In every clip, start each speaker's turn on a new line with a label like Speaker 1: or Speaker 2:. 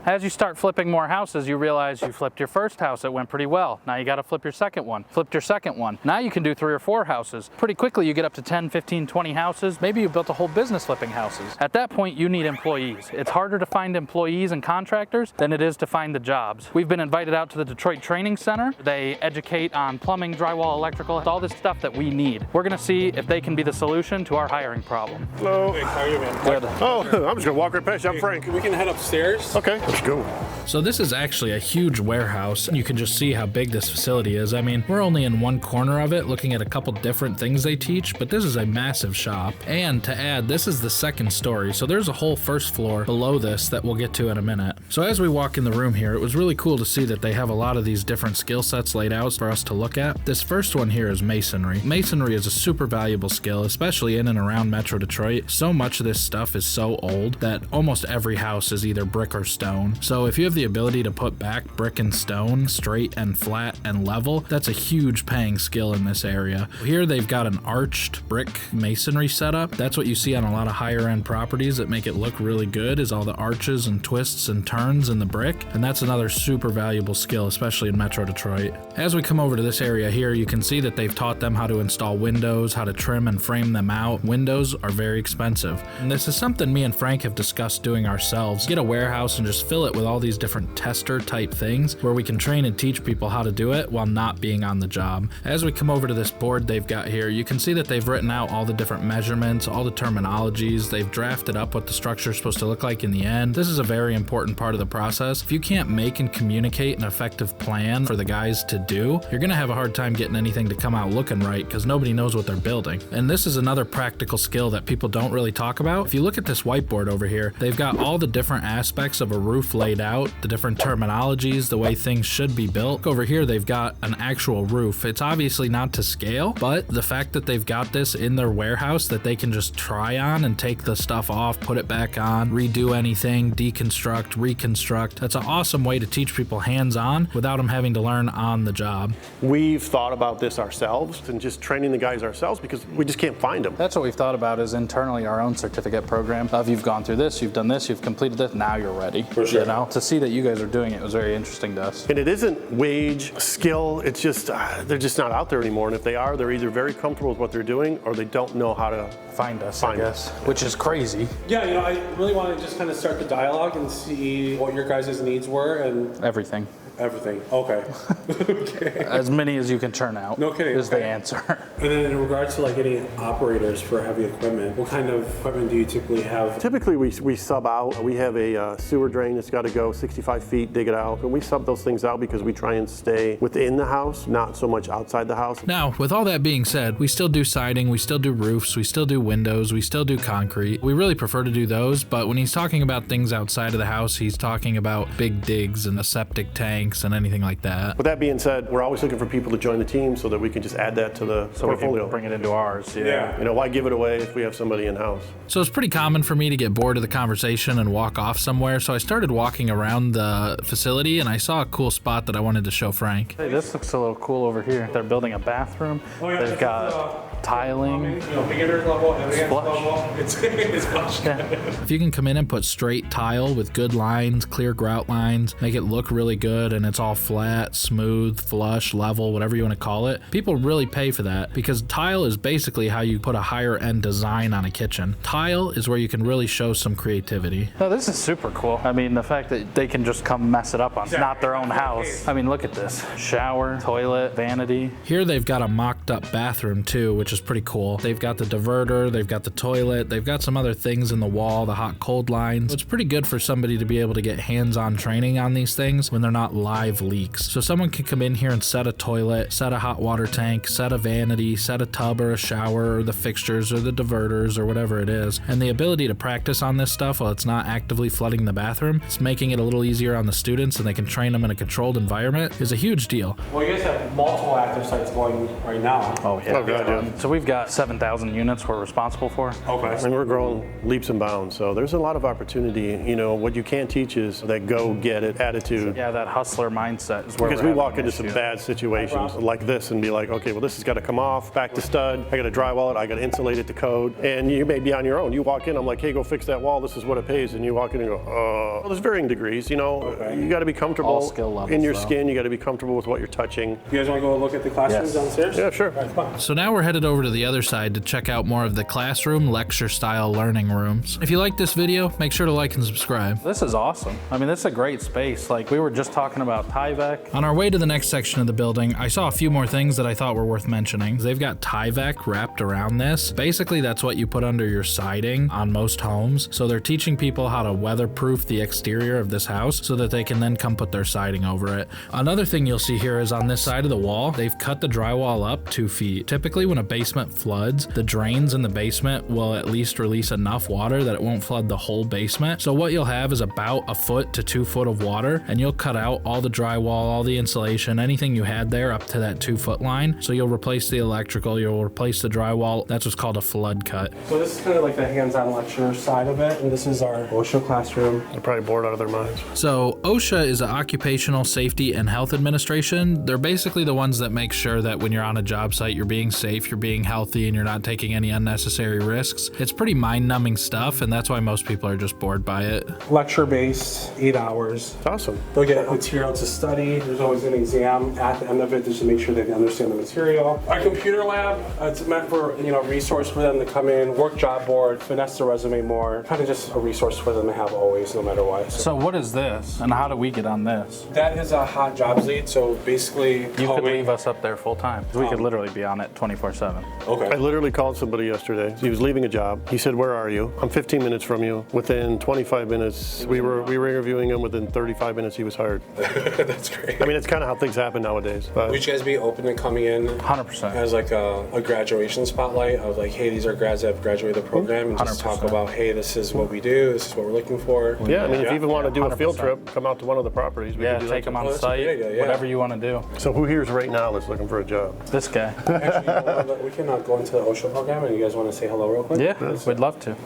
Speaker 1: As you start flipping more houses, you realize you flipped your first house, it went pretty well. Now you got to flip your second one, flipped your second one. Now you can do 3 or 4 houses. Pretty quickly you get up to 10, 15, 20 houses. Maybe you built a whole business flipping houses. At that point, you need employees. It's harder to find employees and contractors than it is to find the jobs. We've been invited out to the Detroit Training Center. They educate on plumbing, drywall, electrical, all this stuff that we need. We're gonna see if they can be the solution to our hiring problem.
Speaker 2: Hello.
Speaker 3: Hey, how are you, man?
Speaker 1: Good.
Speaker 2: Oh, I'm just gonna walk right past you. I'm Frank.
Speaker 3: We can head upstairs.
Speaker 2: Okay, let's go.
Speaker 4: So this is actually a huge warehouse. You can just see how big this facility is. I mean, we're only in one corner of it looking at a couple different things they teach, but this is a massive shop. And to add, this is the second story, so there's a whole first floor below this that we'll get to in a minute. So as we walk in the room here, it was really cool to see that they have a lot of these different skill sets laid out for us to look at. This first one here is masonry. Masonry is a super valuable skill, especially in and around Metro Detroit. So much of this stuff is so old that almost every house is either brick or stone. So if you have the ability to put back brick and stone straight and flat and level, that's a huge paying skill in this area. Here they've got an arched brick masonry setup. That's what you see on a lot of higher end properties that make it look really good, is all the arches and twists and turns in the brick. And that's another super valuable skill, especially in Metro Detroit. As we come over to this area here, you can see that they've taught them how to install windows, how to trim and frame them out. Windows are very expensive. And this is something me and Frank have discussed doing ourselves. Get a warehouse and just fill it with all these different tester type things where we can train and teach people how to do it while not being on the job. As we come over to this board they've got here, you can see that they've written out all the different measurements, all the terminologies. They've drafted up what the structure is supposed to look like in the end. This is a very important part of the process. If you can't make and communicate an effective plan for the guys to do, you're gonna have a hard time getting anything to come out looking right because nobody knows what they're building. And this is another practical skill that people don't really talk about. If you look at this whiteboard over here, they've got all the different aspects of a roof laid out, the different terminologies, the way things should be built. Over here they've got an actual roof. It's obviously not to scale, but the fact that they've got this in their warehouse that they can just try on and take the stuff off, put it back on, redo anything, deconstruct, reconstruct, that's an awesome way to teach people hands-on without them having to learn on the job.
Speaker 2: We've thought about this ourselves and just training the guys ourselves because we just can't find them.
Speaker 1: That's what we've thought about, is internally our own certificate program of you've gone through this, you've done this, you've completed this, now you're ready.
Speaker 3: For sure.
Speaker 1: You know, to see that you guys are doing it was very interesting to us.
Speaker 2: And it isn't wage, skill, it's just, they're just not out there anymore. And if they are, they're either very comfortable with what they're doing or they don't know how to
Speaker 1: Find us, I
Speaker 2: Find
Speaker 1: guess,
Speaker 2: us.
Speaker 1: which is crazy.
Speaker 3: Yeah, I really want to just kind of start the dialogue and see what your guys' needs were and
Speaker 1: Everything.
Speaker 3: everything. Okay. Okay.
Speaker 1: As many as you can churn out.
Speaker 3: No kidding,
Speaker 1: is the
Speaker 3: okay.
Speaker 1: answer.
Speaker 3: And then in regards to like getting operators for heavy equipment, what kind of equipment do you typically have?
Speaker 2: Typically, we sub out. We have a sewer drain that's got to go 65 feet, dig it out. And we sub those things out because we try and stay within the house, not so much outside the house.
Speaker 4: Now, with all that being said, we still do siding, we still do roofs, we still do windows, we still do concrete. We really prefer to do those, but when he's talking about things outside of the house, he's talking about big digs and the septic tanks and anything like that.
Speaker 2: With that being said, we're always looking for people to join the team so that we can just add that to the
Speaker 1: So we
Speaker 2: portfolio.
Speaker 1: can bring it into ours.
Speaker 3: Yeah.
Speaker 2: You know, why give it away if we have somebody in-house?
Speaker 4: So it's pretty common for me to get bored of the conversation and walk off somewhere, so I started walking around the facility and I saw a cool spot that I wanted to show Frank.
Speaker 1: Hey, this looks a little cool over here. They're building a bathroom.
Speaker 3: Oh, yeah,
Speaker 1: They've
Speaker 3: this
Speaker 1: got tiling.
Speaker 3: You know, beginner's level, advanced
Speaker 1: Flush.
Speaker 3: level. It's flush.
Speaker 1: Yeah.
Speaker 4: If you can come in and put straight tile with good lines, clear grout lines, make it look really good and it's all flat, smooth, flush, level, whatever you want to call it, people really pay for that because tile is basically how you put a higher end design on a kitchen. Tile is where you can really show some creativity.
Speaker 1: No, this is super cool. I mean, the fact that they can just come mess it up on not their own house. I mean, look at this. Shower, toilet, vanity.
Speaker 4: Here they've got a mocked up bathroom too, which is pretty cool. They've got the diverter, they've got the toilet, they've got some other things in the wall, the hot cold lines. It's pretty good for somebody to be able to get hands-on training on these things when they're not live leaks. So someone can come in here and set a toilet, set a hot water tank, set a vanity, set a tub or a shower or the fixtures or the diverters or whatever it is. And the ability to practice on this stuff while it's not actively flooding the bathroom, it's making it a little easier on the students and they can train them in a controlled environment is a huge deal.
Speaker 3: Well, you guys have multiple active sites going right now.
Speaker 1: Oh, yeah.
Speaker 2: Oh, God, yeah.
Speaker 1: So So we've got 7,000 units we're responsible for.
Speaker 3: Okay.
Speaker 2: And we're growing leaps and bounds, so there's a lot of opportunity. You know, what you can't teach is that go get it attitude.
Speaker 1: Yeah, that hustler mindset is where
Speaker 2: Because
Speaker 1: we're
Speaker 2: we walk
Speaker 1: having
Speaker 2: into
Speaker 1: an
Speaker 2: some
Speaker 1: issue.
Speaker 2: bad situations like this and be like, okay, well, this has got to come off, back to stud, I got to drywall it, I got to insulate it to code, and you may be on your own. You walk in, I'm like, hey, go fix that wall, this is what it pays, and you walk in and go, well, there's varying degrees, you know. You got to be comfortable
Speaker 1: All skill levels,
Speaker 2: in your
Speaker 1: though.
Speaker 2: skin, you got to be comfortable with what you're touching.
Speaker 3: You guys want to go look at the classrooms downstairs?
Speaker 2: Yeah, sure.
Speaker 3: All right, come on.
Speaker 4: So now we're headed over to the other side to check out more of the classroom lecture style learning rooms. If you like this video, make sure to like and subscribe.
Speaker 1: This is awesome. I mean, this is a great space. Like, we were just talking about Tyvek.
Speaker 4: On our way to the next section of the building, I saw a few more things that I thought were worth mentioning. They've got Tyvek wrapped around this. Basically, that's what you put under your siding on most homes. So they're teaching people how to weatherproof the exterior of this house so that they can then come put their siding over it. Another thing you'll see here is on this side of the wall, they've cut the drywall up 2 feet. Typically, when a basement floods, the drains in the basement will at least release enough water that it won't flood the whole basement. So what you'll have is about 1 foot to 2 foot of water, and you'll cut out all the drywall, all the insulation, anything you had there up to that 2 foot line. So you'll replace the electrical, you'll replace the drywall. That's what's called a flood cut.
Speaker 3: So this is kind of like the hands-on lecture side of it, and this is our OSHA classroom.
Speaker 2: They're probably bored out of their minds.
Speaker 4: So OSHA is an Occupational Safety and Health Administration. They're basically the ones that make sure that when you're on a job site, you're being safe, you're being healthy, and you're not taking any unnecessary risks. It's pretty mind-numbing stuff, and that's why most people are just bored by it.
Speaker 3: Lecture-based, 8 hours.
Speaker 2: It's awesome.
Speaker 3: They'll get material to study. There's always an exam at the end of it just to make sure they understand the material. Our computer lab, it's meant for, resource for them to come in, work job board, finesse their resume more. Kind of just a resource for them to have always, no matter what.
Speaker 1: So what is this, and how do we get on this?
Speaker 3: That is a hot jobs lead, so basically...
Speaker 1: You could leave us up there full time. We could literally be on it 24/7.
Speaker 2: I
Speaker 3: Okay.
Speaker 2: literally called somebody yesterday. He was leaving a job. He said, where are you? I'm 15 minutes from you. Within 25 minutes, we were interviewing him. Within 35 minutes, he was hired.
Speaker 3: That's great.
Speaker 2: I mean, it's kind of how things happen nowadays. But
Speaker 3: Would you guys be open to coming in
Speaker 1: 100%.
Speaker 3: as like a graduation spotlight of like, hey, these are grads that have graduated the program, and just
Speaker 1: 100%.
Speaker 3: talk about, hey, this is what we do, this is what we're looking for.
Speaker 2: yeah, I mean, if you even want to do a field
Speaker 1: 100%.
Speaker 2: trip, come out to one of the properties. We
Speaker 1: Yeah,
Speaker 2: can do that
Speaker 1: take them
Speaker 2: too.
Speaker 1: on
Speaker 3: that's a
Speaker 1: site,
Speaker 3: great idea, yeah.
Speaker 1: whatever you want to do.
Speaker 2: So who here's right now that's looking for a job?
Speaker 1: This guy.
Speaker 3: Actually, we can go into the OSHA program, and you guys want to say hello real quick?
Speaker 1: Yeah, we'd love to.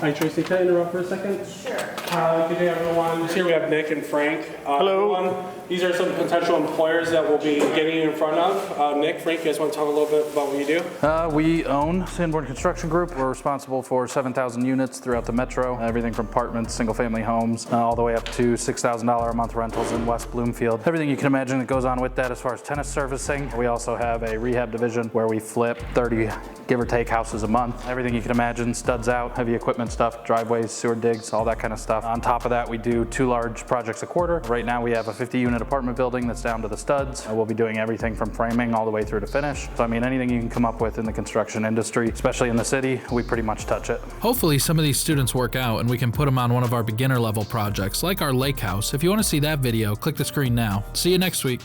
Speaker 3: Hi, Tracy, can I interrupt for a second? Sure. Good day, everyone. Here we have Nick and Frank.
Speaker 2: Hello.
Speaker 3: Everyone. These are some potential employers that we'll be getting in front of. Nick, Frank, you guys want to talk a little bit about what you do?
Speaker 1: We own Sanborn Construction Group. We're responsible for 7,000 units throughout the metro, everything from apartments, single-family homes, all the way up to $6,000 a month rentals in West Bloomfield. Everything you can imagine that goes on with that as far as tenant servicing. We also have a rehab division where we flip 30, give or take, houses a month. Everything you can imagine, studs out, heavy equipment stuff, driveways, sewer digs, all that kind of stuff. On top of that, we do 2 large projects a quarter. Right now we have a 50-unit apartment building that's down to the studs. We'll be doing everything from framing all the way through to finish. So I mean, anything you can come up with in the construction industry, especially in the city, we pretty much touch it.
Speaker 4: Hopefully some of these students work out and we can put them on one of our beginner level projects like our lake house. If you want to see that video, click the screen now. See you next week.